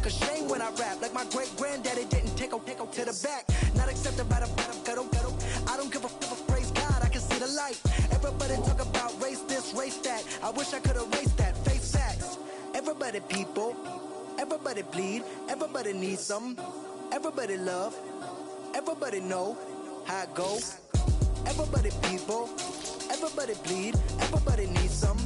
look ashamed when I rap. Like my great granddaddy didn't take a to the back. Not accepted by the ghetto. I don't give a praise God, I can see the light. Everybody talk about race this, race that. I wish I could erase that, face facts. Everybody people, everybody bleed, everybody needs some. Everybody love, everybody know how it go. Everybody people, everybody bleed, everybody needs some.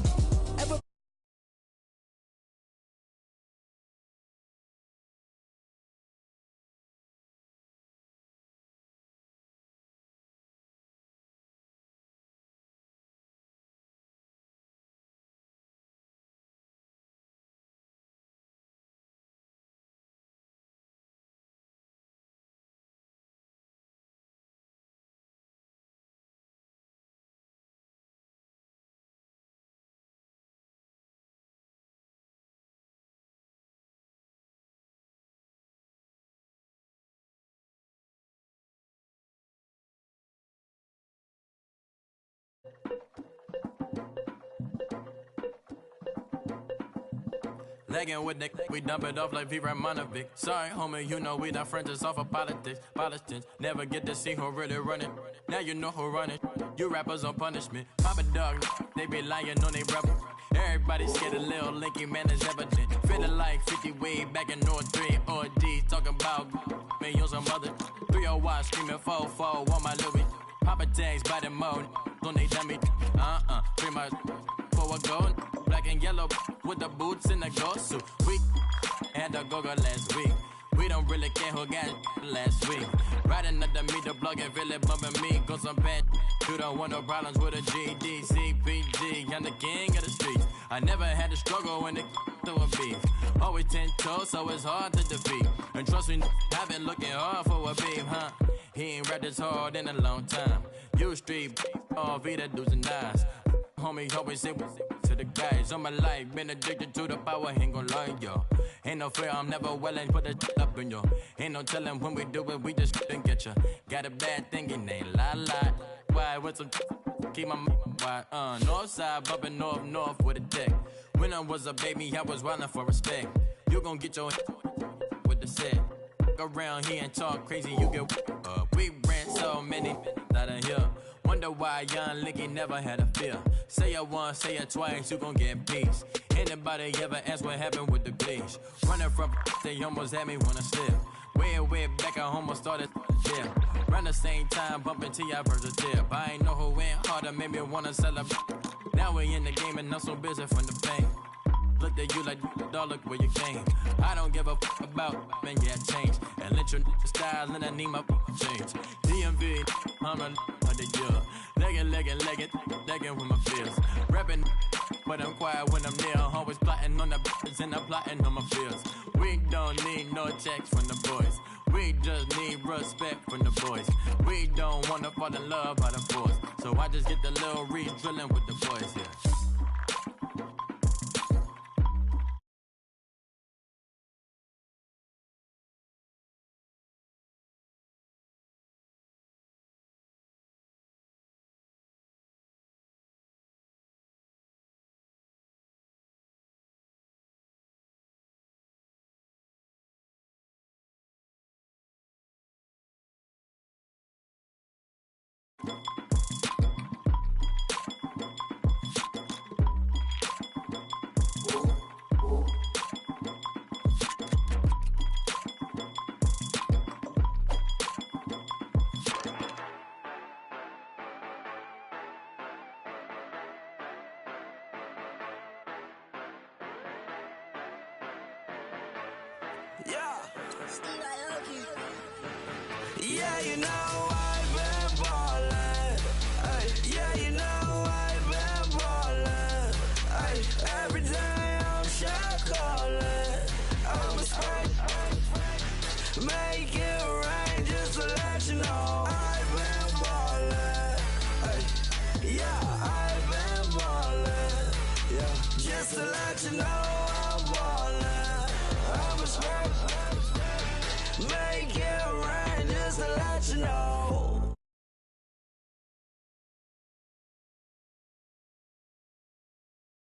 Lagging with Nick, we dump it off like V. Ramonovic. Sorry, homie, you know we not friends, it's off of politics. Politics never get to see who really running. Now you know who running. You rappers on punishment. Papa dog, they be lying on they rebel. Everybody scared a little linky man is evident. Feeling like 50 way back in North 3 or D. Talking about me on some other 301 screaming 4-4 on my Louis. Papa tags by the mode on they dummy. Free my for a gold. Black and yellow with the boots and the ghost suit. We had a go-go last week. We don't really care who got last week. Riding under me, the blog and really bumping me. Go some bad. You don't want no problems with a GD, CPG. I'm the king of the streets. I never had to struggle when it to a beef. Always 10 toes, so it's hard to defeat. And trust me, I've been looking hard for a beef, huh? He ain't rapped this hard in a long time. You street, all V that do's and eyes. Homie, always say to the guys. All my life, been addicted to the power, ain't gon' lie, yo. Ain't no fear, I'm never willing, put the up in yo. Ain't no telling when we do it, we just couldn't get ya. Got a bad thing, it ain't lie. Why, with some keep my wide, north side, bumping north with a deck. When I was a baby, I was wildin' for respect. You gon' get your with the set. Around here and talk crazy, you get we ran so many out of here. Wonder why young Licky never had a fear. Say it once, say it twice, you gon' get peace. Anybody ever ask what happened with the bleach? Running from they almost had me wanna slip. Way back, I almost started there. Around the same time, bumping till I burst a tip. I ain't know who went harder, made me wanna celebrate. Now we in the game and I'm so busy from the pain. Looked at you like, dog, look where you came. I don't give a about, man, yeah, change. And let your style and I need my change. DMV, I'm a the year. Legging with my fears. Rapping, but I'm quiet when I'm near. Always plotting on the bitches and I'm plotting on my fears. We don't need no checks from the boys. We just need respect from the boys. We don't wanna fall in love by the force. So I just get the little read drilling with the boys here. Yeah. Yeah, you know I've been ballin'. Ay, yeah, you know I've been ballin'. Ay, every day I'm shot callin'. I'm a spray, make it rain just to let you know I've been ballin'. Ay, yeah, I've been ballin'. Yeah, just to let you know I'm ballin'. I'm a spray, make it rain just to let you know.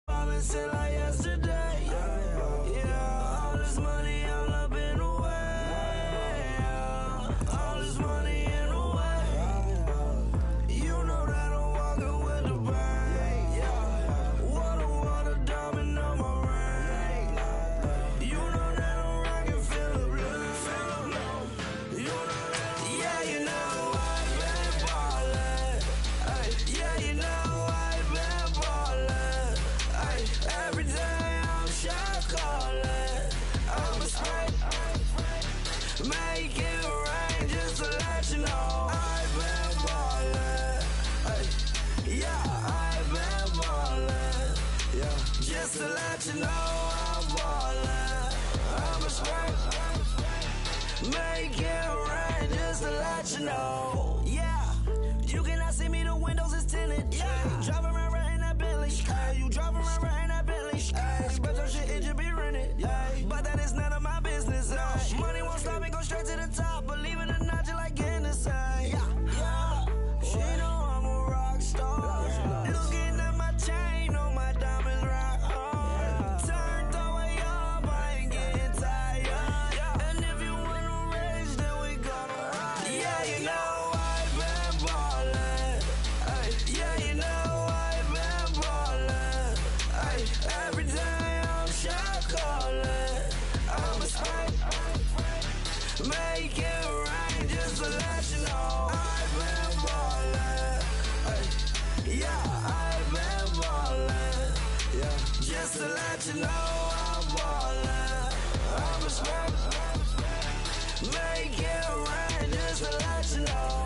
Promise it like yesterday. Yeah, all this money I'm let you know. Yeah, you cannot see me, the windows is tinted. Yeah, driving around right in that Bentley. Hey, you driving around right in that Bentley. Hey, but your shit, it just be rented. Yeah, but that is none of my business. Hey. Money won't stop me, go straight to the top. Believe it or not, you like getting the same. Yeah, she know I'm a rock star. Looking at my chain, on my diamonds rock hard. Turned the way up, I ain't getting tired. And if you wanna race, then we gonna ride. Yeah, you know I've been ballin'. Ay, yeah, you know I've been ballin'. Ay, every day I'm shot callin'. I'm a spike, make it rain just to let you know. I've been ballin'. Ay, yeah, I've been ballin'. Yeah, just to let you know I'm ballin'. I'm a spike, make it rain just to let you know.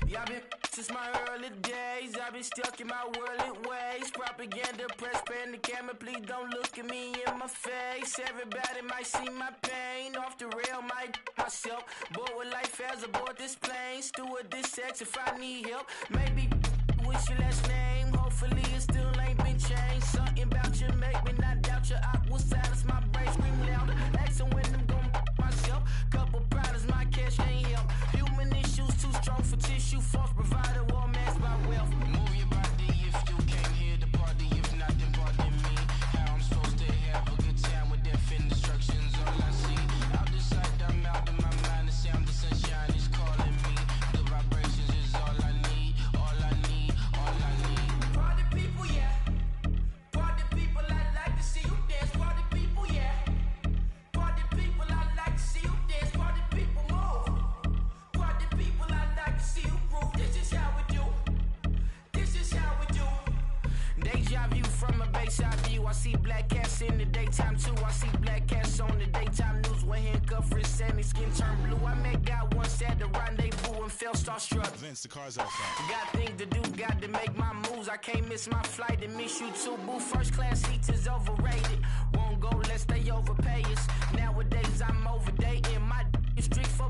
Yeah, I've been since my early days. I've been stuck in my worldly ways. Propaganda, press, pan the camera. Please don't look at me in my face. Everybody might see my pain. Off the rail, might myself. Bored with life as aboard this plane. Steward this sex if I need help. Maybe what's your last name? Hopefully it still ain't been changed. Something about you make me not doubt you. I will silence my brain, scream louder. Asking when I'm gon' myself. Couple problems, my cash ain't help. Human issues too strong for tissue. False provider, war masked by wealth. Move your body if you came here to party. If not, then pardon me. How I'm supposed to have a good time with death and destruction's all I see. Out the sight, I'm out of my mind. The sound of sunshine is calling me. The vibrations is all I need. All I need, all I need. Party people, yeah. Party people, I like to see you dance. Party people, yeah. Party people, I like to see you dance. Party people, move. Party people, I like to see you groove. This is how we do. This is how we do. Deja vu from a bayside view. I see black cats in the daytime too. I see black cats on the daytime news when handcuffed wrists and their skin turned blue. I met God once at the rendezvous and felt starstruck. Vince, the car's out front. Got things to do, got to make my moves. I can't miss my flight and miss you too, boo. First class seats is overrated. Won't go, let's stay overpay us. Nowadays I'm overdating. My is strict for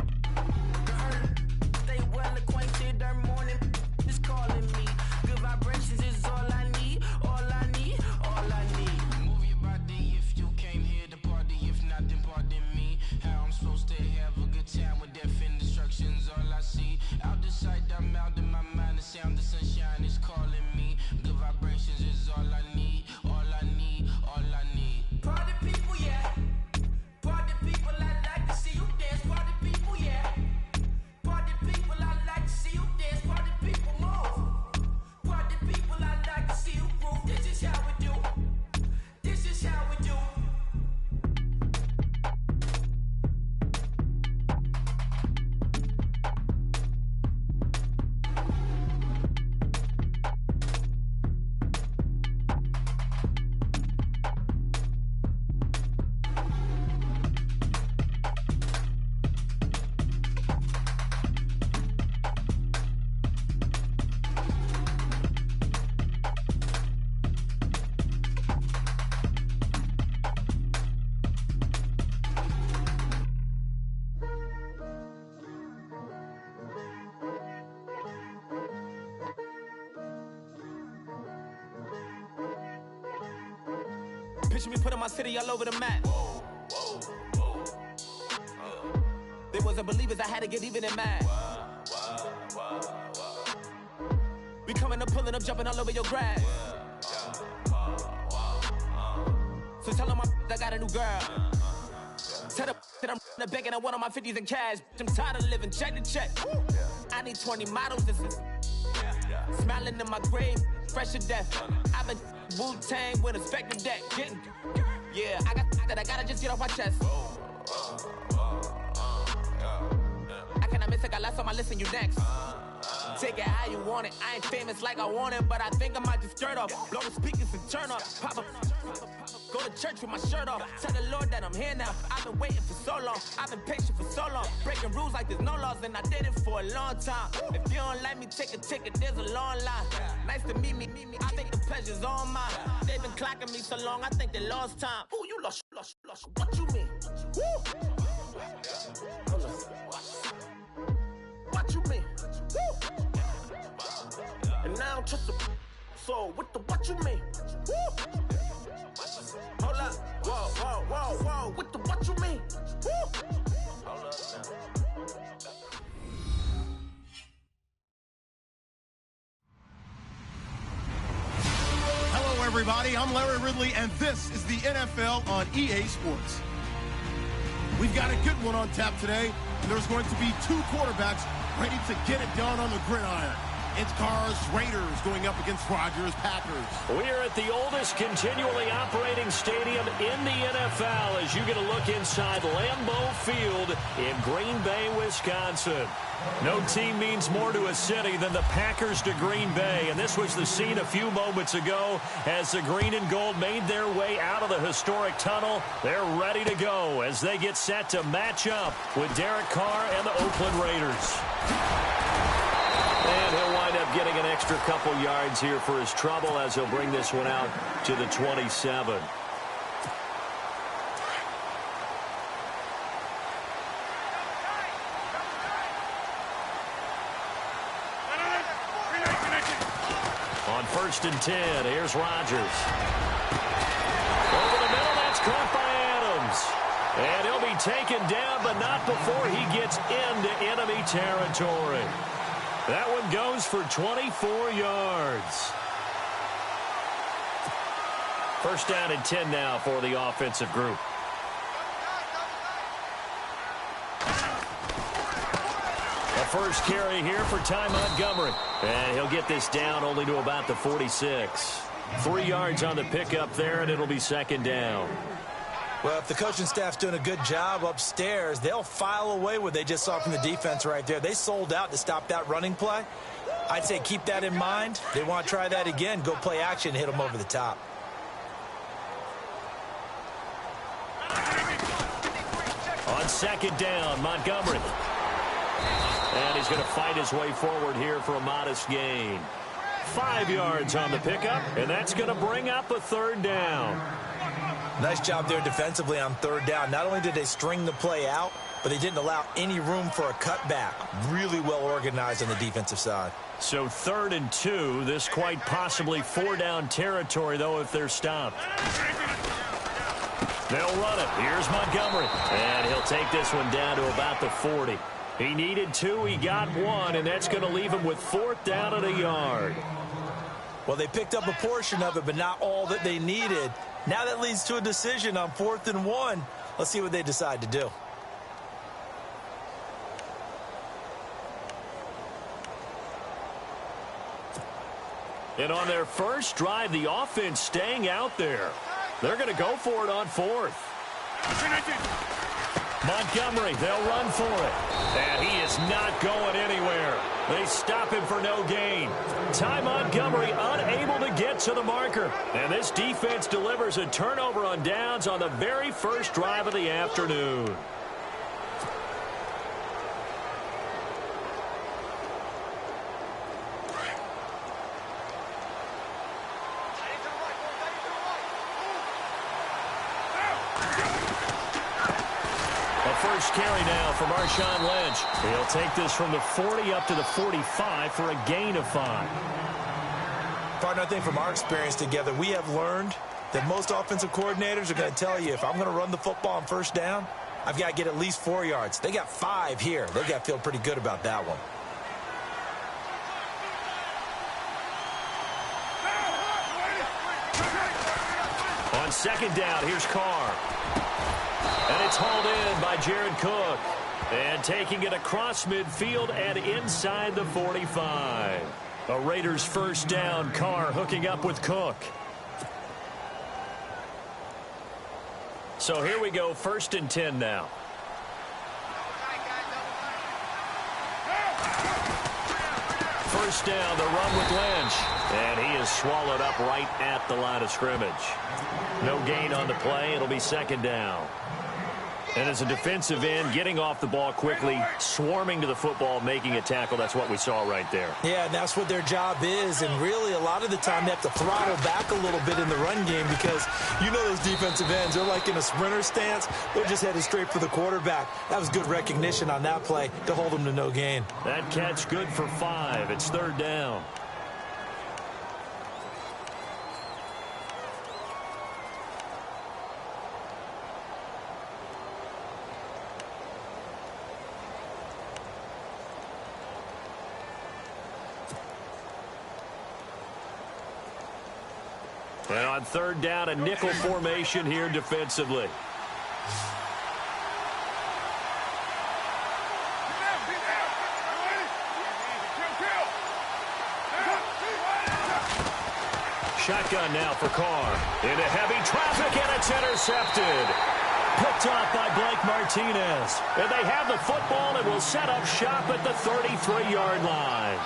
stay well acquainted. Their morning is calling me. Good vibrations is all I need. All I need, all I need. Move your body if you came here to party. If not, then pardon me. How I'm supposed to have a good time with death and destruction's all I see. Out the sight, I'm out of my mind. The sound of sunshine is calling me. Good vibrations is all I need. All I need, all I need. Party people, yeah. Party people, I like to see you dance. Party people, yeah. Party people, I like to see you dance. Party people, move. Party people, I like to see you groove. This is how we do. This is how we do. Picture me putting my city all over the map. They wasn't believers, I had to get even in mad. We coming up, pulling up, jumping all over your grass. So tell them I got a new girl. Tell them that I'm the begging on one of my 50s in cash. I'm tired of living check to check. I need 20 models. This is smiling in my grave, fresh to death. I've been Wu-Tang with a spectrum deck. Getting, yeah, I gotta just get off my chest. I cannot this, I got less on my list and you next. Take it how you want it. I ain't famous like I want it, but I think I might just stir off. Blow the speakers and turn up. Pop up. Go to church with my shirt off. Tell the Lord that I'm here now. I've been waiting for so long. I've been patient for so long. Breaking rules like there's no laws, and I did it for a long time. If you don't like me, take a ticket. There's a long line. Nice to meet me. I think the pleasure's all mine. They've been clocking me so long, I think they lost time. Ooh, you lost. What you mean? Woo! What you mean? Woo! And now I don't trust the so what you mean? Woo! Hold up, whoa, with the what you mean? Woo! Hold up now. Hello, everybody. I'm Larry Ridley, and this is the NFL on EA Sports. We've got a good one on tap today, and there's going to be two quarterbacks ready to get it done on the gridiron. It's Carr's Raiders going up against Rodgers' Packers. We're at the oldest continually operating stadium in the NFL as you get a look inside Lambeau Field in Green Bay, Wisconsin. No team means more to a city than the Packers to Green Bay, and this was the scene a few moments ago as the green and gold made their way out of the historic tunnel. They're ready to go as they get set to match up with Derek Carr and the Oakland Raiders. And he'll wind up getting an extra couple yards here for his trouble as he'll bring this one out to the 27. On 1st and 10, here's Rodgers. Over the middle, that's caught by Adams. And he'll be taken down, but not before he gets into enemy territory. That one goes for 24 yards. 1st down and 10 now for the offensive group. The first carry here for Ty Montgomery. And he'll get this down only to about the 46. 3 yards on the pickup there, and it'll be 2nd down. Well, if the coaching staff's doing a good job upstairs, they'll file away what they just saw from the defense right there. They sold out to stop that running play. I'd say keep that in mind. They want to try that again. Go play action, hit them over the top. On 2nd down, Montgomery. And he's going to fight his way forward here for a modest gain. 5 yards on the pickup, and that's going to bring up a 3rd down. Nice job there defensively on 3rd down. Not only did they string the play out, but they didn't allow any room for a cutback. Really well organized on the defensive side. So 3rd and 2, this quite possibly 4-down territory, though, if they're stopped. They'll run it. Here's Montgomery. And he'll take this one down to about the 40. He needed 2, he got 1, and that's going to leave him with 4th down at a yard. Well, they picked up a portion of it, but not all that they needed. Now that leads to a decision on 4th and 1. Let's see what they decide to do. And on their first drive, the offense staying out there. They're going to go for it on 4th. Montgomery, they'll run for it. And he is not going anywhere. They stop him for no gain. Ty Montgomery unable to get to the marker. And this defense delivers a turnover on downs on the very first drive of the afternoon. First carry now from Marshawn Lynch. He'll take this from the 40 up to the 45 for a gain of 5. Partner, I think from our experience together, we have learned that most offensive coordinators are going to tell you, if I'm going to run the football on 1st down, I've got to get at least 4 yards. They got 5 here. They've got to feel pretty good about that one. On 2nd down, here's Carr. And it's hauled in by Jared Cook. And taking it across midfield and inside the 45. A Raiders 1st down. Carr hooking up with Cook. So here we go, 1st and 10 now. first down. The run with Lynch. And he is swallowed up right at the line of scrimmage. No gain on the play. It'll be second down. And as a defensive end, getting off the ball quickly, swarming to the football, making a tackle, that's what we saw right there. Yeah, and that's what their job is. And really, a lot of the time, they have to throttle back a little bit in the run game because you know those defensive ends, they're like in a sprinter stance. They're just headed straight for the quarterback. That was good recognition on that play to hold them to no gain. That catch good for 5. It's third down. And on third down, a nickel formation here defensively. Shotgun now for Carr. Into heavy traffic, and it's intercepted. Picked off by Blake Martinez. And they have the football and will set up shop at the 33-yard line.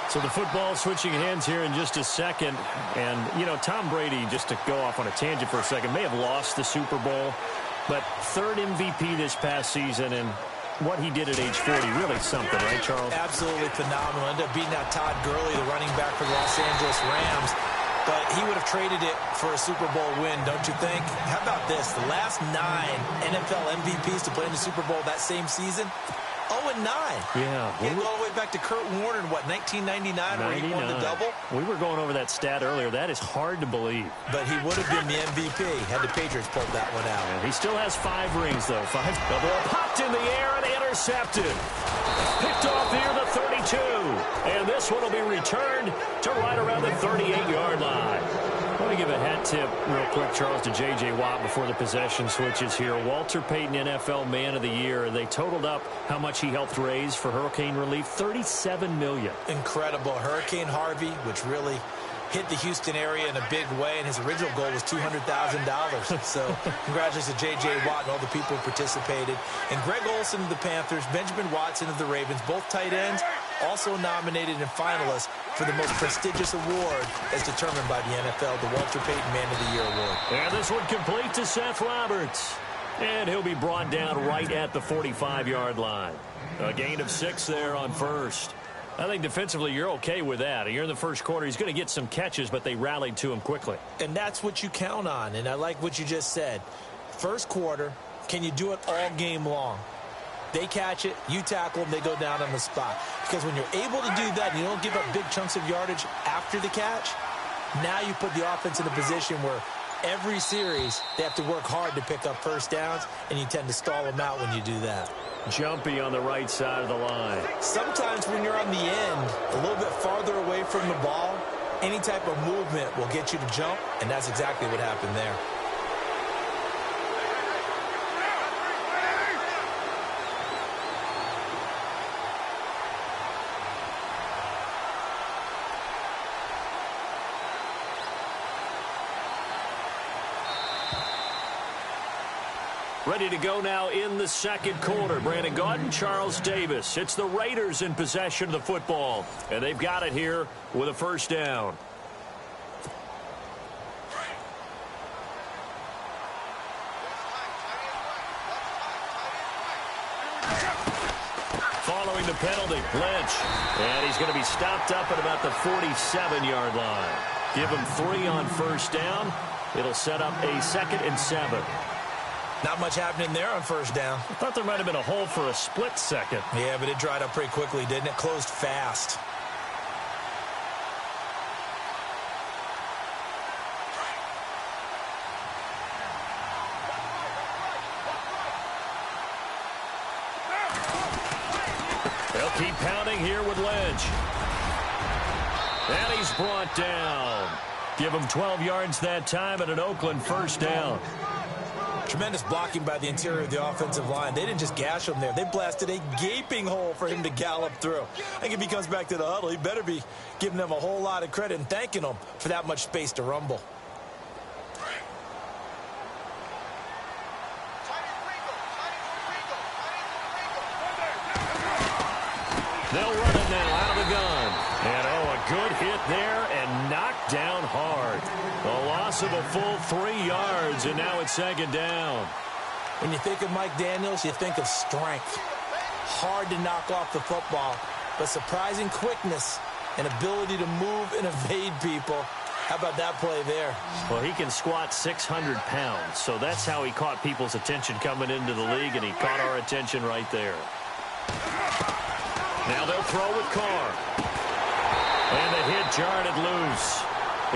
So the football switching hands here in just a second. And, you know, Tom Brady, just to go off on a tangent for a second, may have lost the Super Bowl. But third MVP this past season, and what he did at age 40, really something, right, Charles? Absolutely phenomenal. Ended up beating out Todd Gurley, the running back for the Los Angeles Rams. But he would have traded it for a Super Bowl win, don't you think? How about this? The last 9 NFL MVPs to play in the Super Bowl that same season, 0-9. Yeah. Getting all the way back to Kurt Warner in, what, 1999 where he won the double? We were going over that stat earlier. That is hard to believe. But he would have been the MVP had the Patriots pulled that one out. Yeah, he still has 5 rings, though. 5. The ball popped in the air and intercepted. Picked off near the 32. And this one will be returned to right around the 38-yard line. Let me give a hat tip real quick, Charles, to J.J. Watt before the possession switches here. Walter Payton, NFL Man of the Year. They totaled up how much he helped raise for hurricane relief, $37 million. Incredible. Hurricane Harvey, which really hit the Houston area in a big way, and his original goal was $200,000. So congratulations to J.J. Watt and all the people who participated. And Greg Olsen of the Panthers, Benjamin Watson of the Ravens, both tight ends, also nominated and finalists for the most prestigious award as determined by the NFL, the Walter Payton Man of the Year Award. And this one complete to Seth Roberts. And he'll be brought down right at the 45-yard line. A gain of 6 there on first. I think defensively you're okay with that. You're in the first quarter. He's going to get some catches, but they rallied to him quickly. And that's what you count on, and I like what you just said. First quarter, can you do it all game long? They catch it, you tackle them, they go down on the spot. Because when you're able to do that and you don't give up big chunks of yardage after the catch, now you put the offense in a position where every series they have to work hard to pick up first downs, and you tend to stall them out when you do that. Jumpy on the right side of the line. Sometimes when you're on the end, a little bit farther away from the ball, any type of movement will get you to jump, and that's exactly what happened there. Ready to go now in the second quarter. Brandon Gaudin, Charles Davis. It's the Raiders in possession of the football. And they've got it here with a first down. Following the penalty, Lynch. And he's going to be stopped up at about the 47-yard line. Give him 3 on first down. It'll set up a 2nd and 7. Not much happening there on first down. I thought there might have been a hole for a split second. Yeah, but it dried up pretty quickly, didn't it? Closed fast. They'll keep pounding here with Lynch. And he's brought down. Give him 12 yards that time and an Oakland first down. Tremendous blocking by the interior of the offensive line. They didn't just gash him there. They blasted a gaping hole for him to gallop through. I think if he comes back to the huddle, he better be giving them a whole lot of credit and thanking them for that much space to rumble. They'll run it now out of the gun. And loss of a full 3 yards, and now it's second down. When you think of Mike Daniels, you think of strength. Hard to knock off the football, but surprising quickness and ability to move and evade people. How about that play there? Well, he can squat 600 pounds, so that's how he caught people's attention coming into the league, and he caught our attention right there. Now they'll throw with Carr. And the hit jarred it loose.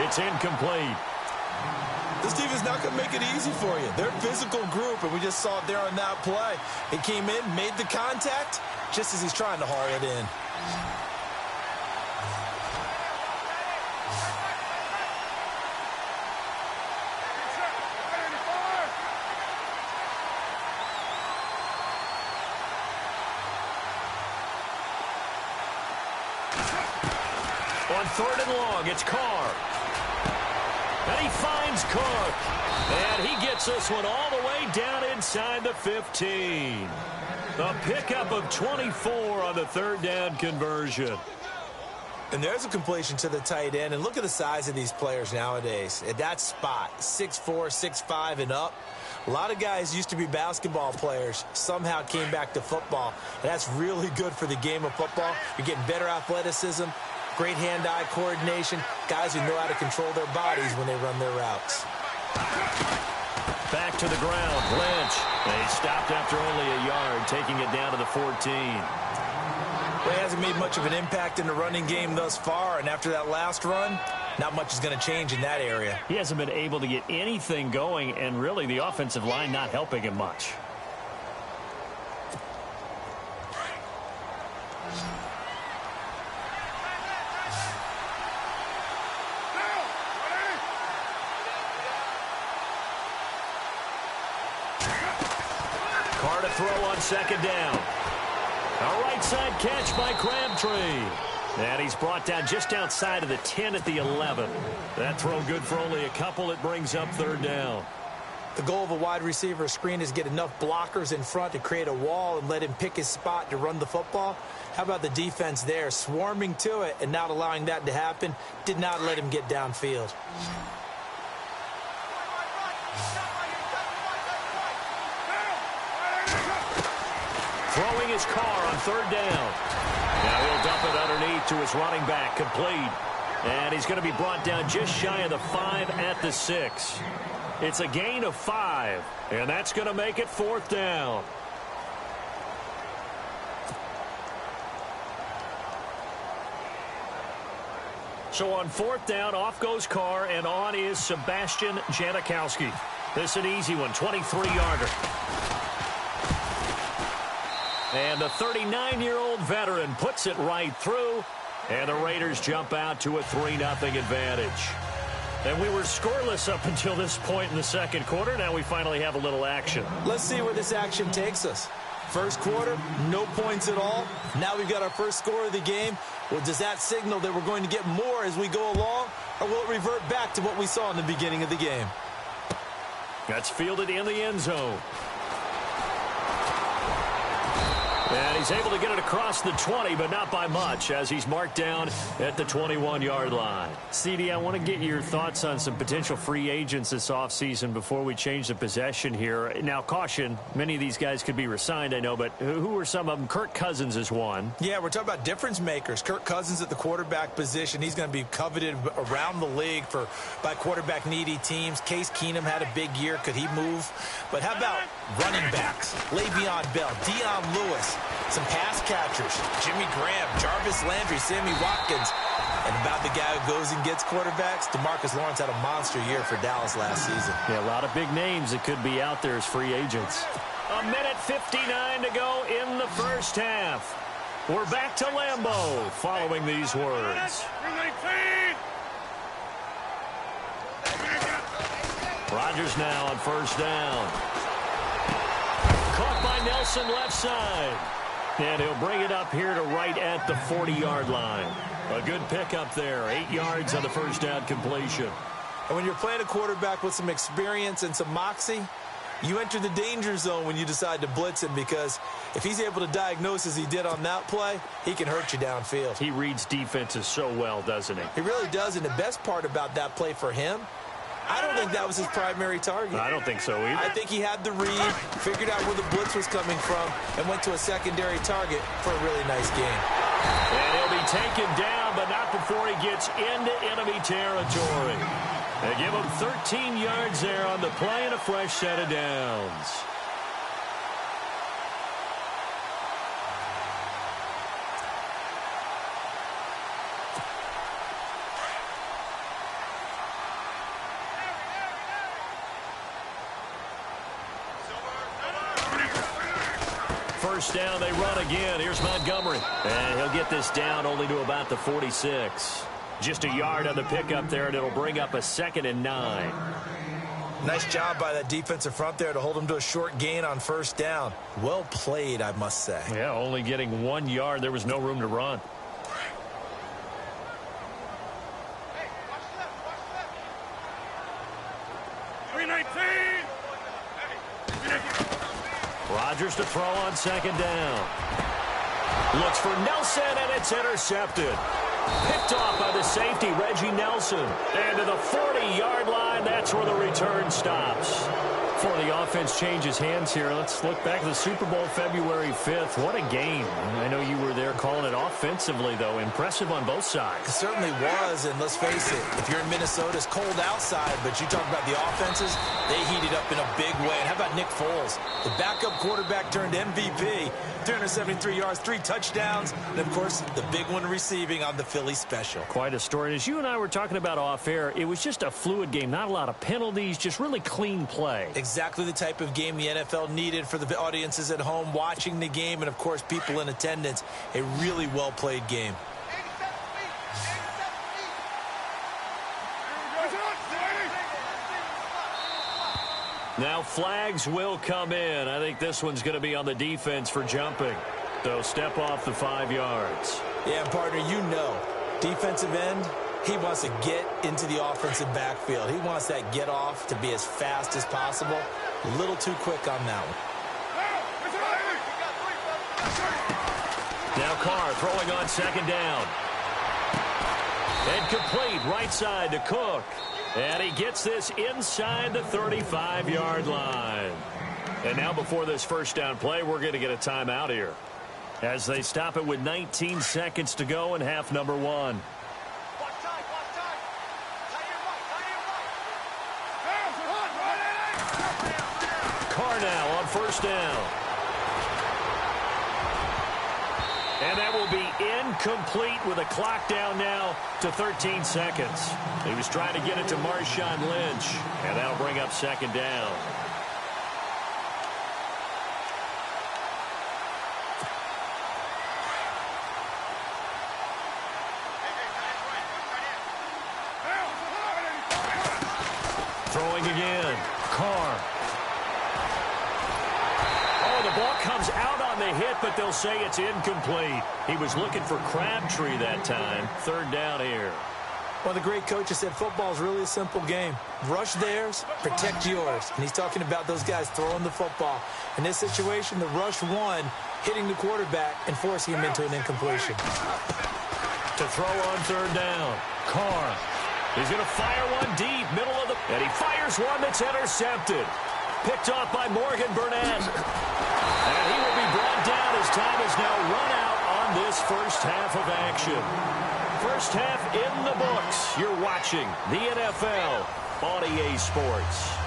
It's incomplete. This team is not going to make it easy for you. They're a physical group, and we just saw it there on that play. He came in, made the contact, just as he's trying to haul it in. On 3rd and long, it's Carr. And he finds Cook. And he gets this one all the way down inside the 15. A pickup of 24 on the 3rd down conversion. And there's a completion to the tight end. And look at the size of these players nowadays. At that spot, 6'4", 6'5", and up. A lot of guys used to be basketball players, somehow came back to football. And that's really good for the game of football. You're getting better athleticism, great hand-eye coordination, guys who know how to control their bodies when they run their routes. Back to the ground, Lynch. They stopped after only a yard, taking it down to the 14. Well, he hasn't made much of an impact in the running game thus far, and after that last run, not much is going to change in that area. He hasn't been able to get anything going, and really the offensive line not helping him much. Carr to throw on 2nd down. A right side catch by Crabtree. And he's brought down just outside of the 10 at the 11. That throw good for only a couple. It brings up 3rd down. The goal of a wide receiver screen is get enough blockers in front to create a wall and let him pick his spot to run the football. How about the defense there? Swarming to it and not allowing that to happen. Did not let him get downfield. Throwing his Carr on 3rd down. Now he'll dump it underneath to his running back, complete. And he's going to be brought down just shy of the 5 at the 6. It's a gain of 5, and that's going to make it 4th down. So on 4th down, off goes Carr, and on is Sebastian Janikowski. This is an easy one, 23-yarder. And the 39-year-old veteran puts it right through, and the Raiders jump out to a 3-0 advantage. And we were scoreless up until this point in the 2nd quarter. Now we finally have a little action. Let's see where this action takes us. First quarter, no points at all. Now we've got our first score of the game. Well, does that signal that we're going to get more as we go along, or will it revert back to what we saw in the beginning of the game? That's fielded in the end zone. And he's able to get it across the 20, but not by much, as he's marked down at the 21-yard line. CD, I want to get your thoughts on some potential free agents this offseason before we change the possession here. Now, caution, many of these guys could be re-signed, I know, but who are some of them? Kirk Cousins is one. Yeah, we're talking about difference makers. Kirk Cousins at the quarterback position. He's going to be coveted around the league by quarterback-needy teams. Case Keenum had a big year. Could he move? But how about running backs? Le'Veon Bell, Dion Lewis, some pass catchers, Jimmy Graham, Jarvis Landry, Sammy Watkins. And about the guy who goes and gets quarterbacks, DeMarcus Lawrence had a monster year for Dallas last season. Yeah, a lot of big names that could be out there as free agents. 1:59 to go in the first half. We're back to Lambeau following these words. Rodgers now on first down. Caught by Nelson left side. And he'll bring it up here to right at the 40-yard line. A good pickup there. 8 yards on the first down completion. And when you're playing a quarterback with some experience and some moxie, you enter the danger zone when you decide to blitz him, because if he's able to diagnose as he did on that play, he can hurt you downfield. He reads defenses so well, doesn't he? He really does, and the best part about that play for him, I don't think that was his primary target. I don't think so either. I think he had the read, figured out where the blitz was coming from, and went to a secondary target for a really nice gain. And he'll be taken down, but not before he gets into enemy territory. They give him 13 yards there on the play and a fresh set of downs. First down, they run again. Here's Montgomery. And he'll get this down only to about the 46. Just a yard on the pickup there, and it'll bring up a 2nd and 9. Nice job by that defensive front there to hold him to a short gain on first down. Well played, I must say. Yeah, only getting 1 yard. There was no room to run. Rodgers to throw on 2nd down. Looks for Nelson, and it's intercepted. Picked off by the safety, Reggie Nelson. And to the 40-yard line, that's where the return stops. Before the offense changes hands here, let's look back at the Super Bowl February 5th. What a game. I know you were there calling it offensively, though. Impressive on both sides. It certainly was, and let's face it, if you're in Minnesota, it's cold outside, but you talk about the offenses, they heated up in a big way. And how about Nick Foles? The backup quarterback turned MVP, 373 yards, 3 touchdowns, and, of course, the big one receiving on the Philly special. Quite a story. And as you and I were talking about off air, it was just a fluid game, not a lot of penalties, just really clean play. Exactly the type of game the NFL needed for the audiences at home watching the game and, of course, people in attendance. A really well-played game. Now flags will come in. I think this one's going to be on the defense for jumping. So step off the 5 yards. Yeah, partner, you know, defensive end, he wants to get into the offensive backfield. He wants that get off to be as fast as possible. A little too quick on that one. Now Carr throwing on 2nd down. And complete right side to Cook. And he gets this inside the 35-yard line. And now before this first down play, we're going to get a timeout here, as they stop it with 19 seconds to go in half number 1. Carr now on first down. And that will be incomplete with a clock down now to 13 seconds. He was trying to get it to Marshawn Lynch, and that'll bring up 2nd down. Throwing again. Carr. Oh, the ball comes out on the hit, but they'll say it's incomplete. He was looking for Crabtree that time. 3rd down here. One of the great coaches said football is really a simple game. Rush theirs, protect yours. And he's talking about those guys throwing the football. In this situation, the rush one, hitting the quarterback and forcing him into an incompletion. To throw on 3rd down. Carr. He's going to fire one deep, middle of the... And he fires one that's intercepted. Picked off by Morgan Burnett. And he will be brought down as time is now run out on this first half of action. First half in the books. You're watching the NFL on EA Sports.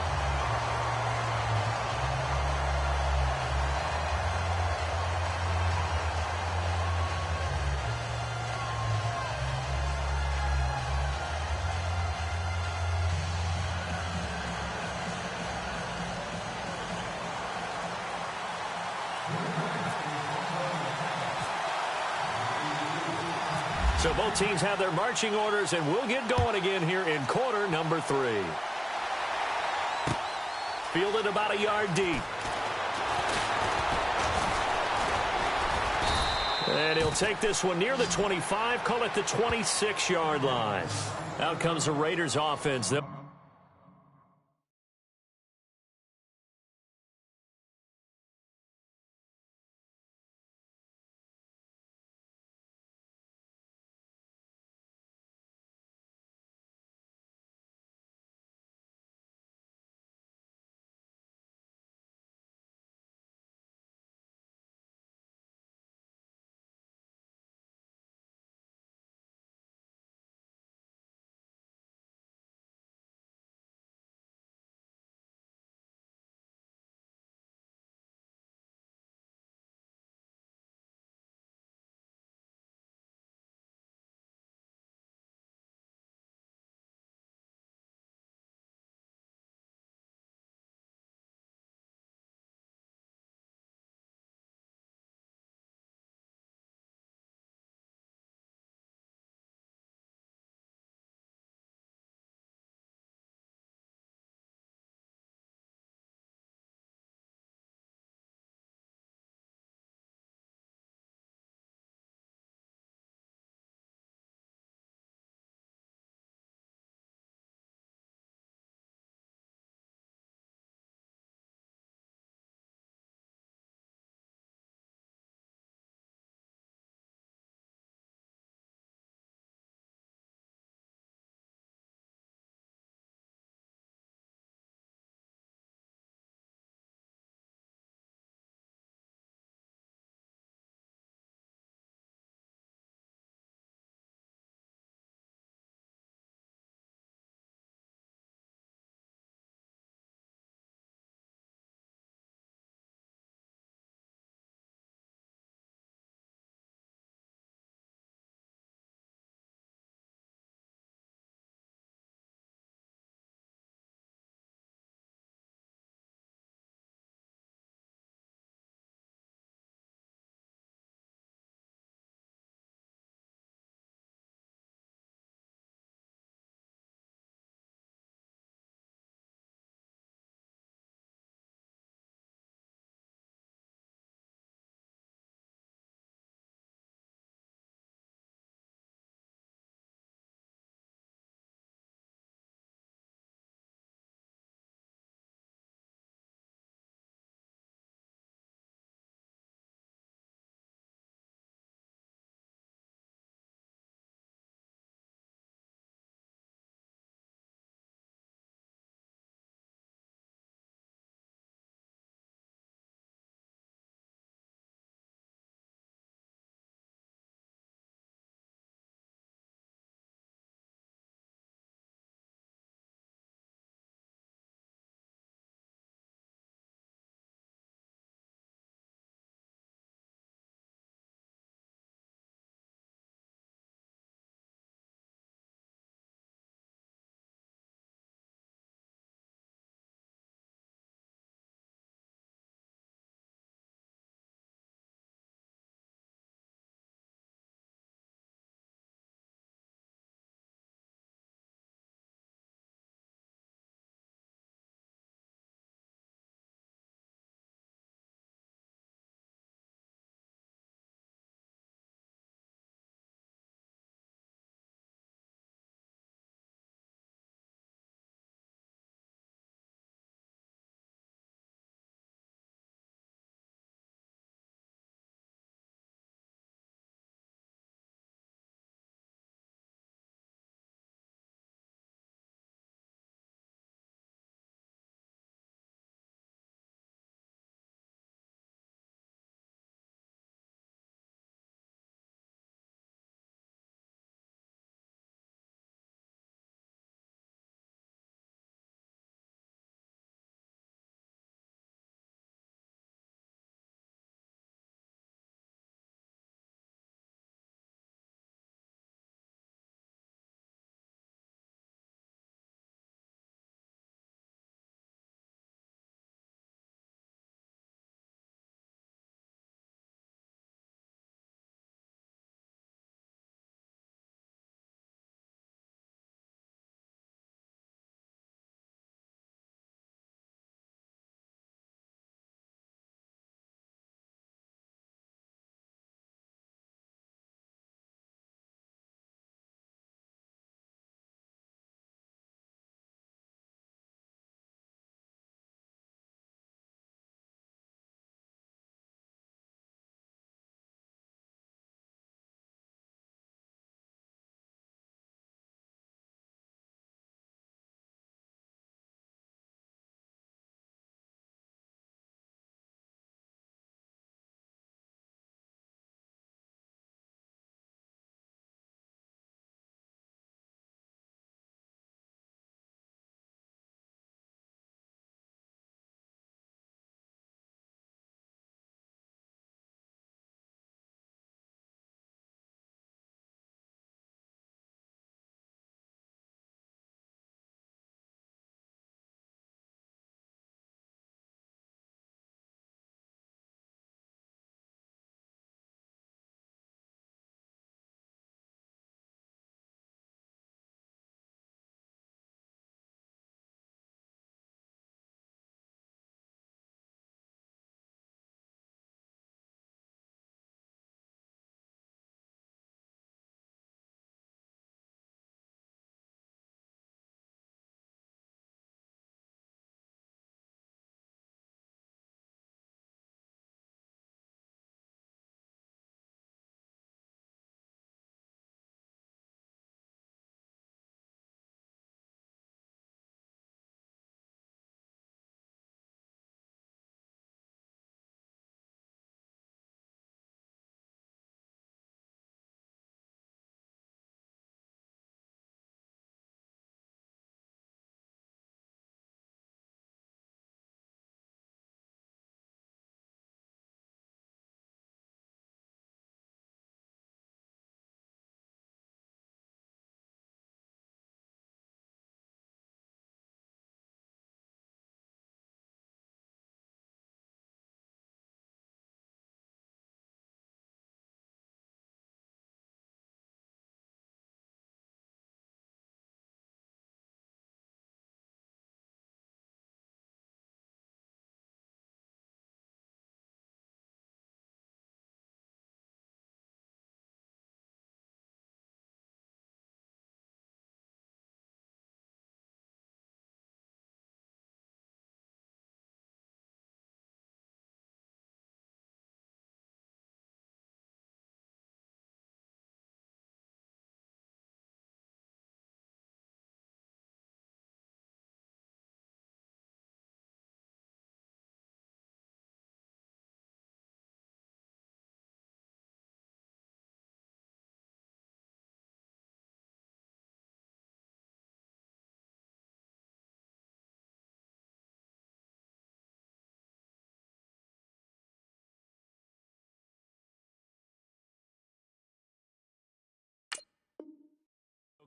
So both teams have their marching orders, and we'll get going again here in quarter number 3. Fielded about a yard deep. And he'll take this one near the 25, call it the 26-yard line. Out comes the Raiders offense.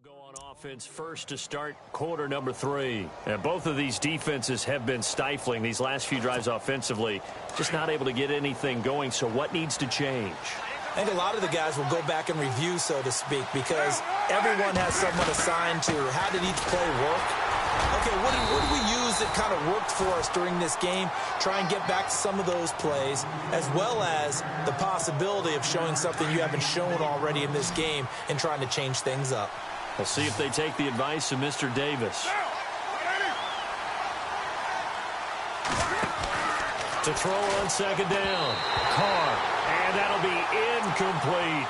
Go on offense first to start quarter number 3. And both of these defenses have been stifling these last few drives offensively. Just not able to get anything going. So what needs to change? I think a lot of the guys will go back and review, so to speak, because everyone has someone assigned to how did each play work. Okay, what did we use that kind of worked for us during this game? Try and get back to some of those plays, as well as the possibility of showing something you haven't shown already in this game and trying to change things up. We'll see if they take the advice of Mr. Davis. To throw on second down. Carr. And that'll be incomplete.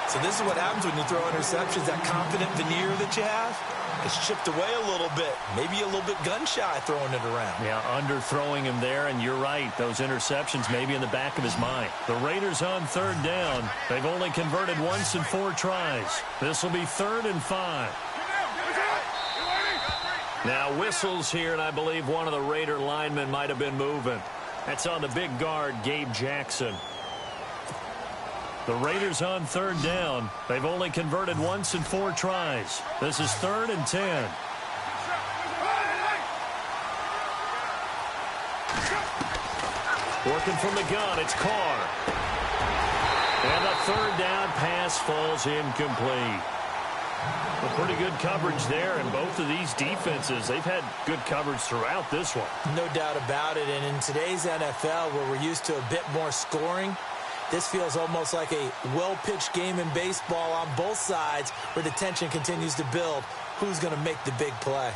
So this is what happens when you throw interceptions. That confident veneer that you have, it's chipped away a little bit. Maybe a little bit gun-shy throwing it around. Yeah, underthrowing him there, and you're right. Those interceptions maybe in the back of his mind. The Raiders on third down. They've only converted once in 4 tries. This will be 3rd and 5. Now whistles here, and I believe one of the Raider linemen might have been moving. That's on the big guard, Gabe Jackson. The Raiders on third down. They've only converted once in 4 tries. This is 3rd and 10. Working from the gun, it's Carr. And the 3rd down pass falls incomplete. Well, pretty good coverage there, and both of these defenses, they've had good coverage throughout this one. No doubt about it, and in today's NFL, where we're used to a bit more scoring, this feels almost like a well-pitched game in baseball on both sides where the tension continues to build. Who's going to make the big play?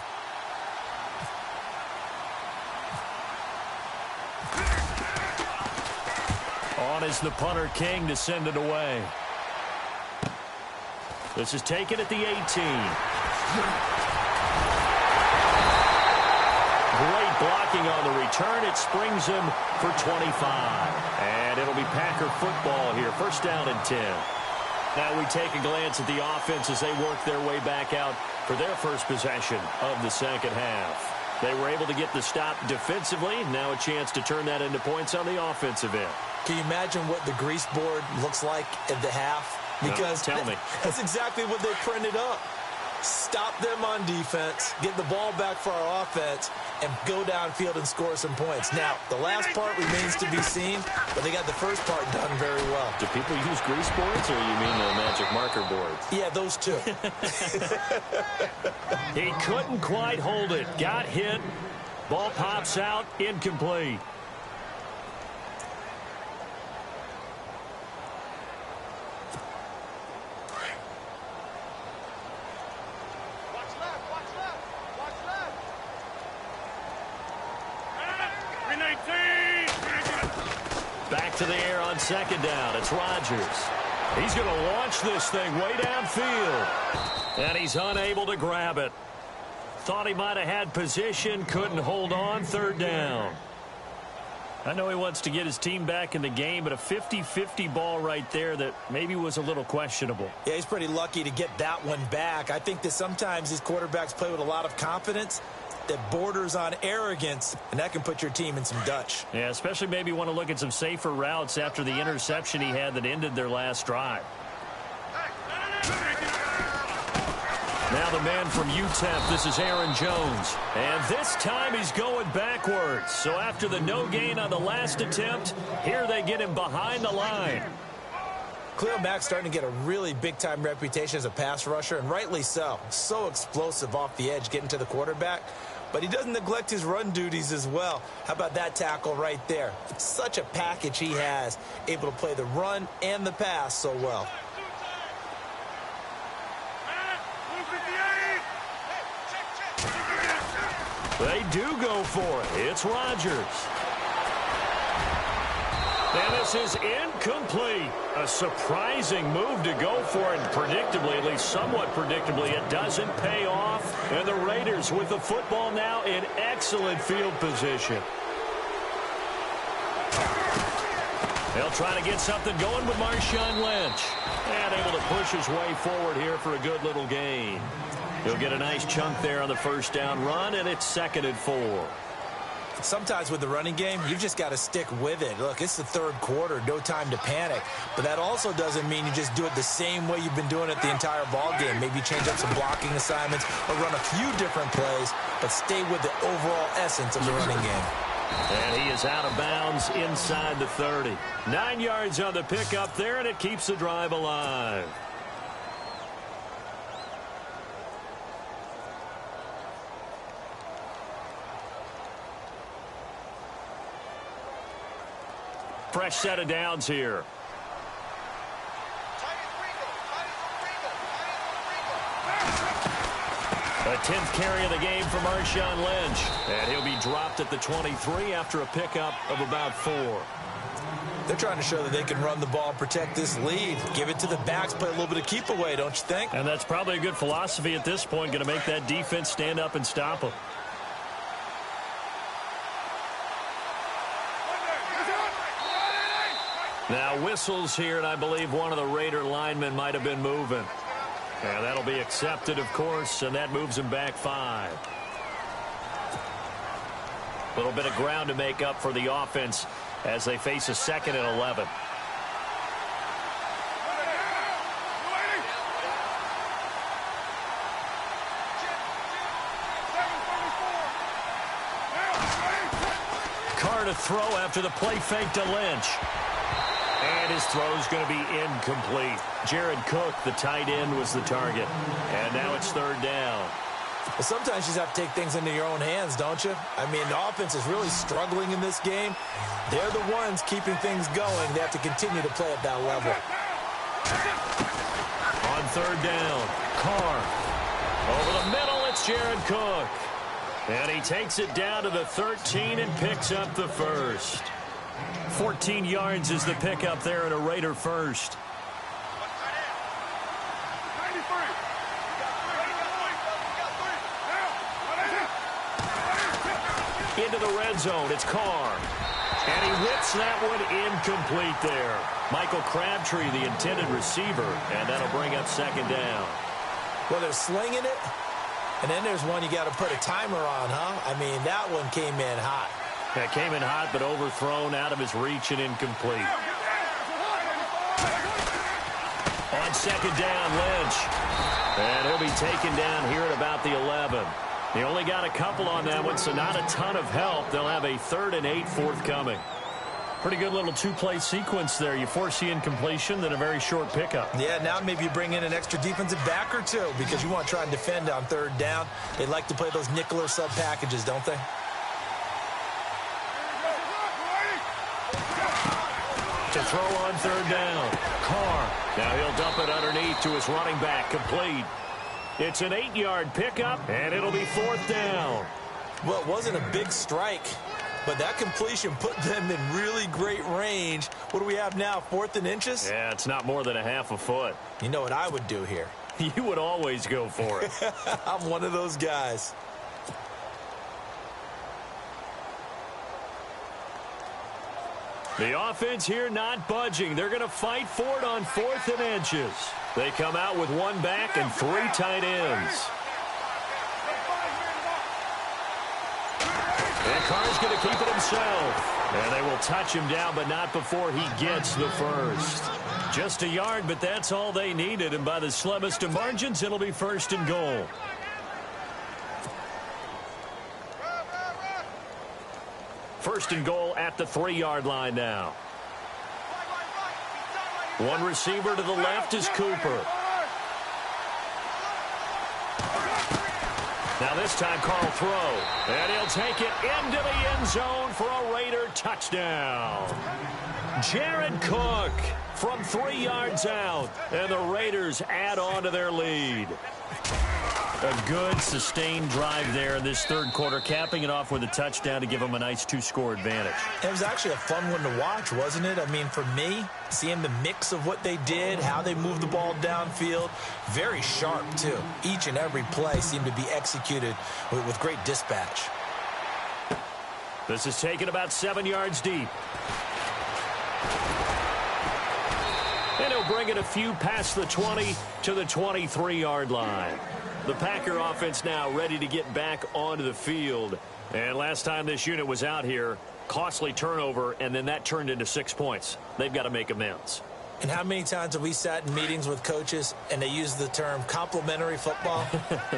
On is the punter, King, to send it away. This is taken at the 18. Great blocking on the return. It springs him for 25. And it'll be Packer football here. 1st down and 10. Now we take a glance at the offense as they work their way back out for their first possession of the second half. They were able to get the stop defensively. Now a chance to turn that into points on the offensive end. Can you imagine what the grease board looks like at the half? Because tell me. That's exactly what they printed up. Stop them on defense, get the ball back for our offense, and go downfield and score some points. Now, the last part remains to be seen, but they got the first part done very well. Do people use grease boards, or you mean the magic marker boards? Yeah, those two. He couldn't quite hold it. Got hit. Ball pops out. Incomplete. Back to the air on second down. It's Rodgers. He's going to launch this thing way downfield. And he's unable to grab it. Thought he might have had position. Couldn't hold on. 3rd down. I know he wants to get his team back in the game, but a 50-50 ball right there that maybe was a little questionable. Yeah, he's pretty lucky to get that one back. I think that sometimes these quarterbacks play with a lot of confidence that borders on arrogance, and that can put your team in some Dutch. Yeah, especially maybe want to look at some safer routes after the interception he had that ended their last drive. Now the man from UTEP, this is Aaron Jones. And this time he's going backwards. So after the no gain on the last attempt, here they get him behind the line. Khalil Mack's starting to get a really big-time reputation as a pass rusher, and rightly so. So explosive off the edge getting to the quarterback. But he doesn't neglect his run duties as well. How about that tackle right there? Such a package he has, able to play the run and the pass so well. They do go for it. It's Rodgers. And this is incomplete. A surprising move to go for it. And predictably, at least somewhat predictably, it doesn't pay off. And the Raiders with the football now in excellent field position. They'll try to get something going with Marshawn Lynch. And able to push his way forward here for a good little gain. He'll get a nice chunk there on the 1st down run, and it's 2nd and 4. Sometimes with the running game, you've just got to stick with it. Look, it's the third quarter, no time to panic. But that also doesn't mean you just do it the same way you've been doing it the entire ball game. Maybe change up some blocking assignments or run a few different plays, but stay with the overall essence of the running game. And he is out of bounds inside the 30. 9 yards on the pickup there, and it keeps the drive alive. Fresh set of downs here. A 10th carry of the game for Marshawn Lynch. And he'll be dropped at the 23 after a pickup of about 4. They're trying to show that they can run the ball and protect this lead. Give it to the backs, play a little bit of keep away, don't you think? And that's probably a good philosophy at this point, going to make that defense stand up and stop them. Now whistles here, and I believe one of the Raider linemen might have been moving. And that'll be accepted, of course, and that moves him back 5. A little bit of ground to make up for the offense as they face a 2nd and 11. Carr to throw after the play fake to Lynch. And his throw's going to be incomplete. Jared Cook, the tight end, was the target. And now it's 3rd down. Well, sometimes you just have to take things into your own hands, don't you? I mean, the offense is really struggling in this game. They're the ones keeping things going. They have to continue to play at that level. On 3rd down, Carr. Over the middle, it's Jared Cook. And he takes it down to the 13 and picks up the first. 14 yards is the pickup there and a Raider first. Into the red zone, it's Carr. And he whips that one incomplete there. Michael Crabtree, the intended receiver, and that'll bring up 2nd down. Well, they're slinging it, and then there's one you got to put a timer on, huh? I mean, that one came in hot. That came in hot, but overthrown out of his reach and incomplete. On 2nd down, Lynch. And he'll be taken down here at about the 11. They only got a couple on that one, so not a ton of help. They'll have a 3rd and 8 forthcoming. Pretty good little 2-play sequence there. You force the incompletion, then a very short pickup. Yeah, now maybe you bring in an extra defensive back or two because you want to try and defend on 3rd down. They like to play those nickel or sub packages, don't they? To throw on 3rd down. Carr. Now he'll dump it underneath to his running back. Complete. It's an 8-yard pickup, and it'll be 4th down. Well, it wasn't a big strike, but that completion put them in really great range. What do we have now, 4th and inches? Yeah, it's not more than a half a foot. You know what I would do here? You would always go for it. I'm one of those guys. The offense here not budging. They're going to fight for it on 4th and inches. They come out with 1 back and 3 tight ends. And Carr's going to keep it himself. And they will touch him down, but not before he gets the first. Just a yard, but that's all they needed. And by the slimmest of margins, it'll be 1st and goal. First and goal at the 3-yard line now. One receiver to the left is Cooper. Now this time Carl throw. And he'll take it into the end zone for a Raider touchdown. Jared Cook from 3 yards out. And the Raiders add on to their lead. A good, sustained drive there in this 3rd quarter, capping it off with a touchdown to give them a nice 2-score advantage. It was actually a fun one to watch, wasn't it? I mean, for me, seeing the mix of what they did, how they moved the ball downfield, very sharp, too. Each and every play seemed to be executed with great dispatch. This is taken about 7 yards deep. And he'll bring it a few past the 20 to the 23-yard line. The Packer offense now ready to get back onto the field. And last time this unit was out here, costly turnover, and then that turned into 6 points. They've got to make amends. And how many times have we sat in meetings with coaches and they use the term complementary football?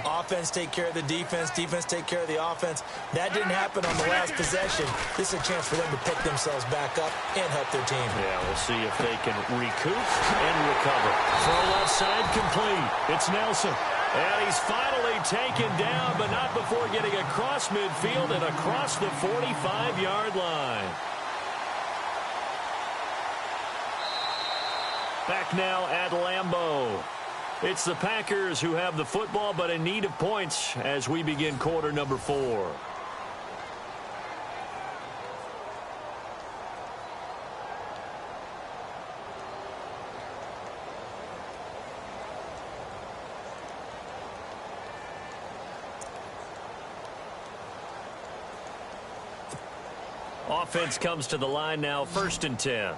Offense take care of the defense, defense take care of the offense. That didn't happen on the last possession. This is a chance for them to pick themselves back up and help their team. Yeah, we'll see if they can recoup and recover. Throw left side complete. It's Nelson. And he's finally taken down, but not before getting across midfield and across the 45-yard line. Back now at Lambeau. It's the Packers who have the football, but in need of points as we begin quarter number 4. Offense comes to the line now, 1st and 10.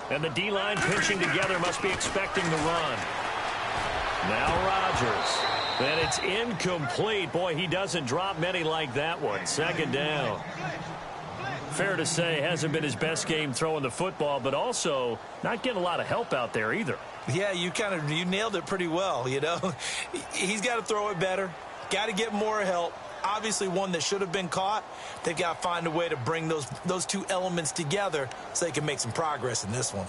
And the D-line pinching together, must be expecting the run. Now Rodgers. And it's incomplete. Boy, he doesn't drop many like that one. 2nd down. Fair to say, hasn't been his best game throwing the football, but also not getting a lot of help out there either. Yeah, you nailed it pretty well, you know. He's got to throw it better. Got to get more help. Obviously one that should have been caught. They've got to find a way to bring those two elements together so they can make some progress in this one.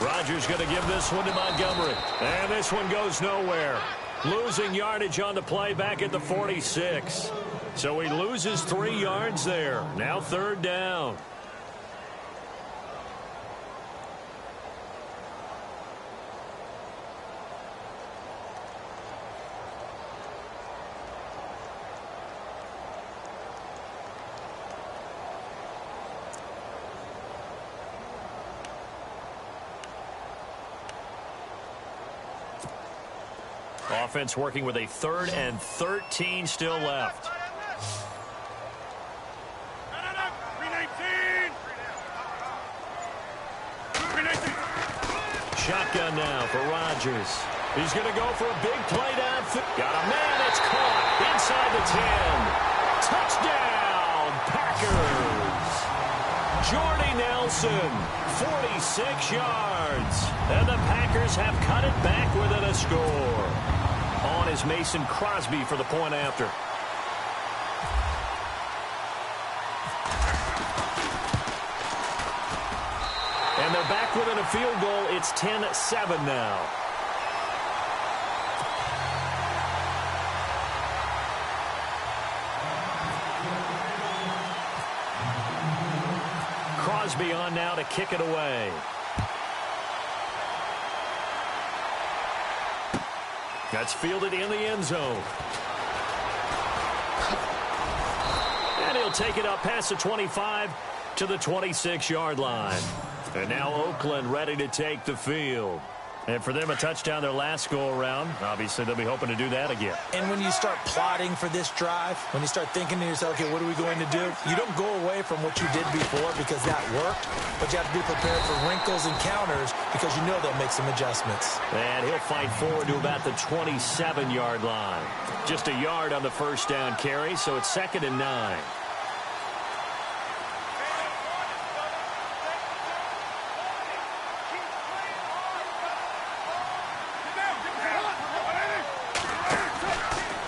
Rodgers going to give this one to Montgomery. And this one goes nowhere. Losing yardage on the play back at the 46. So he loses 3 yards there. Now 3rd down. Offense working with a 3rd and 13 still left. Shotgun now for Rodgers. He's going to go for a big play downfield. Got a man that's caught inside the 10. Touchdown, Packers. Jordy Nelson, 46 yards. And the Packers have cut it back within a score. On is Mason Crosby for the point after. And they're back within a field goal. It's 10-7 now. Crosby on now to kick it away. That's fielded in the end zone. And he'll take it up past the 25 to the 26-yard line. And now Oakland ready to take the field. And for them, a touchdown their last go-around. Obviously, they'll be hoping to do that again. And when you start plotting for this drive, when you start thinking to yourself, okay, what are we going to do? You don't go away from what you did before because that worked, but you have to be prepared for wrinkles and counters because you know they'll make some adjustments. And he'll fight forward to about the 27-yard line. Just a yard on the 1st down carry, so it's 2nd and 9.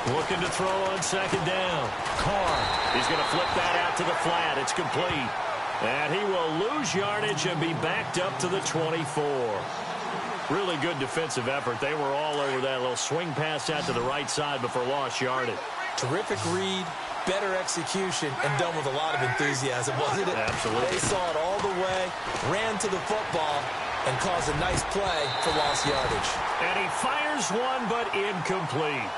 Looking to throw on 2nd down. Carr. He's going to flip that out to the flat. It's complete. And he will lose yardage and be backed up to the 24. Really good defensive effort. They were all over that little swing pass out to the right side before lost yardage. Terrific read, better execution, and done with a lot of enthusiasm, wasn't it? Absolutely. They saw it all the way, ran to the football, and caused a nice play for lost yardage. And he fires one, but incomplete.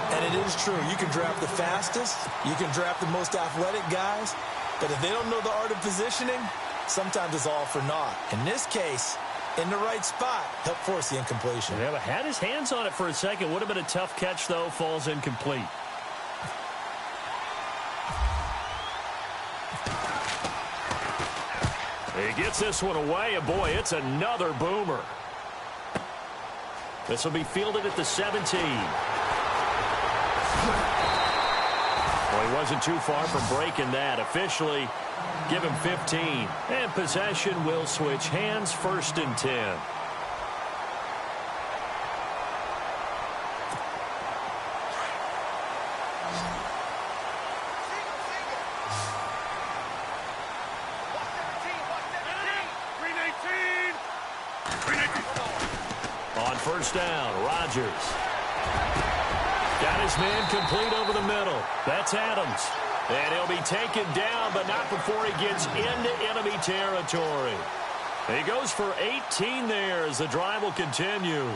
And it is true. You can draft the fastest. You can draft the most athletic guys. But if they don't know the art of positioning, sometimes it's all for naught. In this case, in the right spot, helped force the incompletion. Yeah, but had his hands on it for a second. Would have been a tough catch, though. Falls incomplete. He gets this one away, and boy, it's another boomer. This will be fielded at the 17. Well, he wasn't too far from breaking that. Officially, give him 15. And possession will switch hands, 1st and 10. On 1st down, Rodgers. Got his man complete over the middle. That's Adams. And he'll be taken down, but not before he gets into enemy territory. He goes for 18 there as the drive will continue.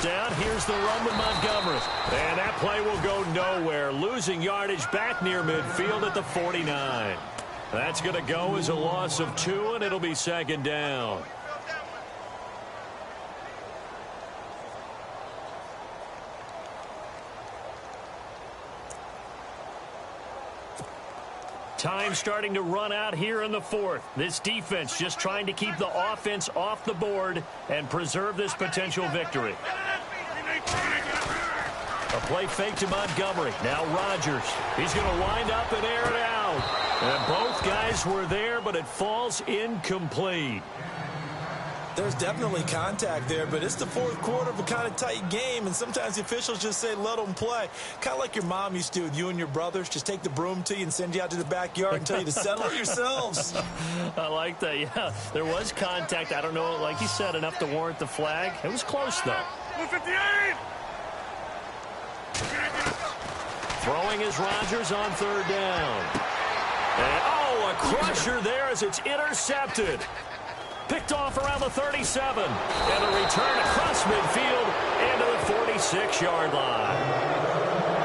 Down. Here's the run with Montgomery. And that play will go nowhere. Losing yardage back near midfield at the 49. That's going to go as a loss of 2, and it'll be 2nd down. Time starting to run out here in the 4th. This defense just trying to keep the offense off the board and preserve this potential victory. A play fake to Montgomery. Now Rodgers. He's going to wind up and air it out. And both guys were there, but it falls incomplete. There's definitely contact there, but it's the 4th quarter of a kind of tight game, and sometimes the officials just say let them play. Kind of like your mom used to with you and your brothers. Just take the broom to you and send you out to the backyard and tell you to settle it yourselves. I like that, yeah. There was contact. I don't know, like you said, enough to warrant the flag. It was close, though. 58! Throwing is Rodgers on 3rd down. And, oh, a crusher there as it's intercepted. Picked off around the 37. And a return across midfield into the 46-yard line.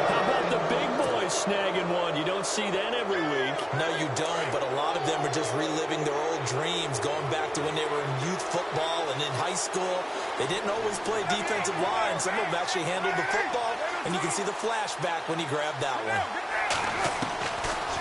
How about the big boys snagging one? You don't see that every week. No, you don't, but a lot of them are just reliving their old dreams, going back to when they were in youth football and in high school. They didn't always play defensive line. Some of them actually handled the football, and you can see the flashback when he grabbed that one.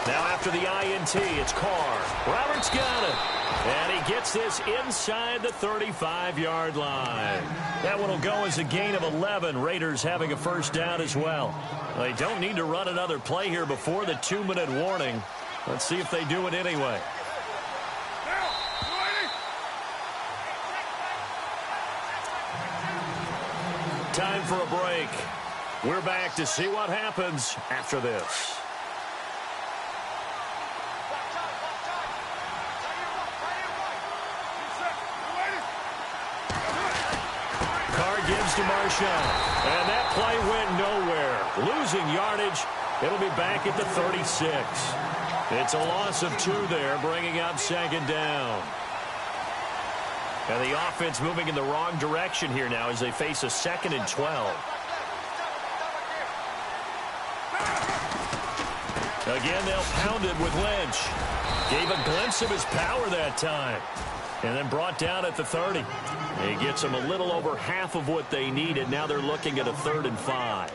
Now after the INT, it's Carr. Roberts got it. And he gets this inside the 35-yard line. That one will go as a gain of 11. Raiders having a 1st down as well. They don't need to run another play here before the 2-minute warning. Let's see if they do it anyway. Time for a break. We're back to see what happens after this. Gives to Marshawn. And that play went nowhere. Losing yardage. It'll be back at the 36. It's a loss of 2 there, bringing up 2nd down. And the offense moving in the wrong direction here now as they face a 2nd and 12. Again, they'll pound it with Lynch. Gave a glimpse of his power that time. And then brought down at the 30. He gets them a little over half of what they needed. Now they're looking at a 3rd and 5.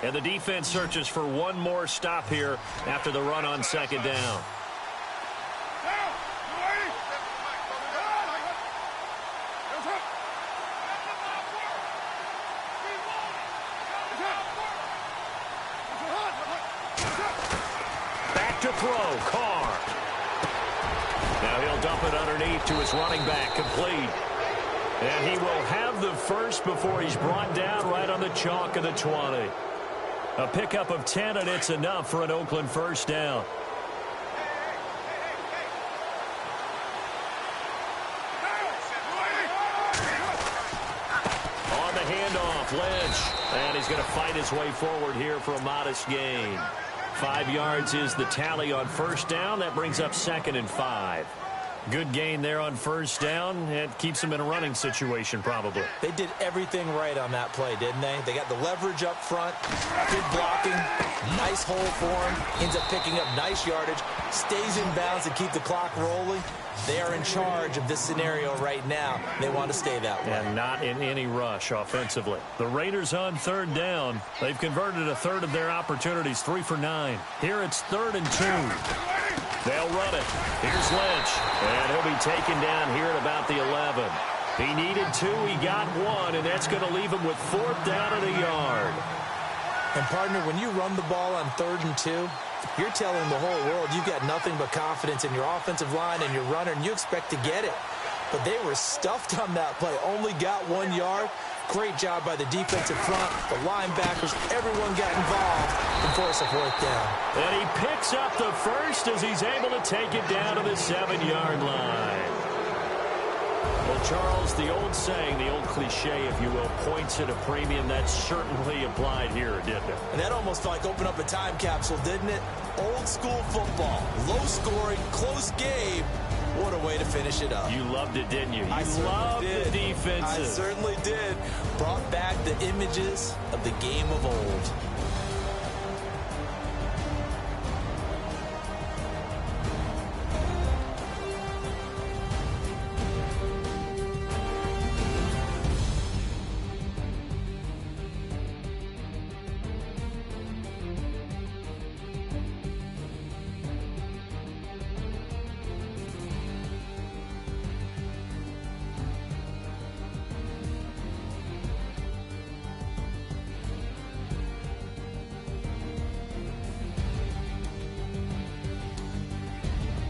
And the defense searches for one more stop here after the run on 2nd down. To throw, Carr. Now he'll dump it underneath to his running back, complete. And he will have the 1st before he's brought down right on the chalk of the 20. A pickup of 10, and it's enough for an Oakland 1st down. On the handoff, Lynch. And he's going to fight his way forward here for a modest gain. 5 yards is the tally on 1st down. That brings up 2nd and 5. Good gain there on first down. It keeps them in a running situation probably. They did everything right on that play, didn't they? They got the leverage up front, good blocking, nice hole for him, ends up picking up nice yardage, stays in bounds to keep the clock rolling. They are in charge of this scenario right now. They want to stay that way. And not in any rush offensively. The Raiders on third down. They've converted a third of their opportunities, 3 for 9. Here it's 3rd and 2. They'll run it. Here's Lynch. And he'll be taken down here at about the 11. He needed 2. He got 1. And that's going to leave him with 4th down and a yard. And, partner, when you run the ball on 3rd and 2, you're telling the whole world you've got nothing but confidence in your offensive line and your runner, and you expect to get it. But they were stuffed on that play. Only got 1 yard. Great job by the defensive front, the linebackers, everyone got involved and force a 4th down. And he picks up the first as he's able to take it down to the 7-yard line. Well, Charles, the old saying, the old cliche, if you will, points at a premium, that certainly applied here, didn't it? And that almost felt like opened up a time capsule, didn't it? Old school football, low scoring, close game. What a way to finish it up. You loved it, didn't you? You loved the defenses. I certainly did. Brought back the images of the game of old.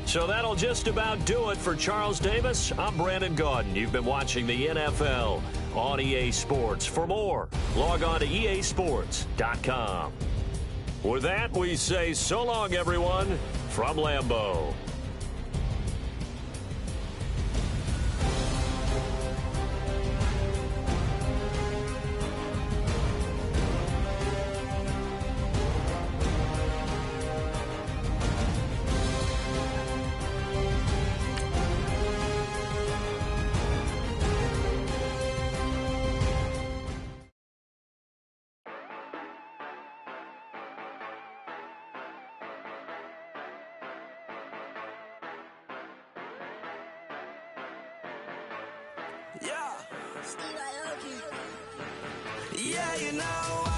So that'll just about do it for Charles Davis. I'm Brandon Gaudin. You've been watching the NFL on EA Sports. For more, log on to easports.com. With that, we say so long, everyone, from Lambeau. Yeah, you know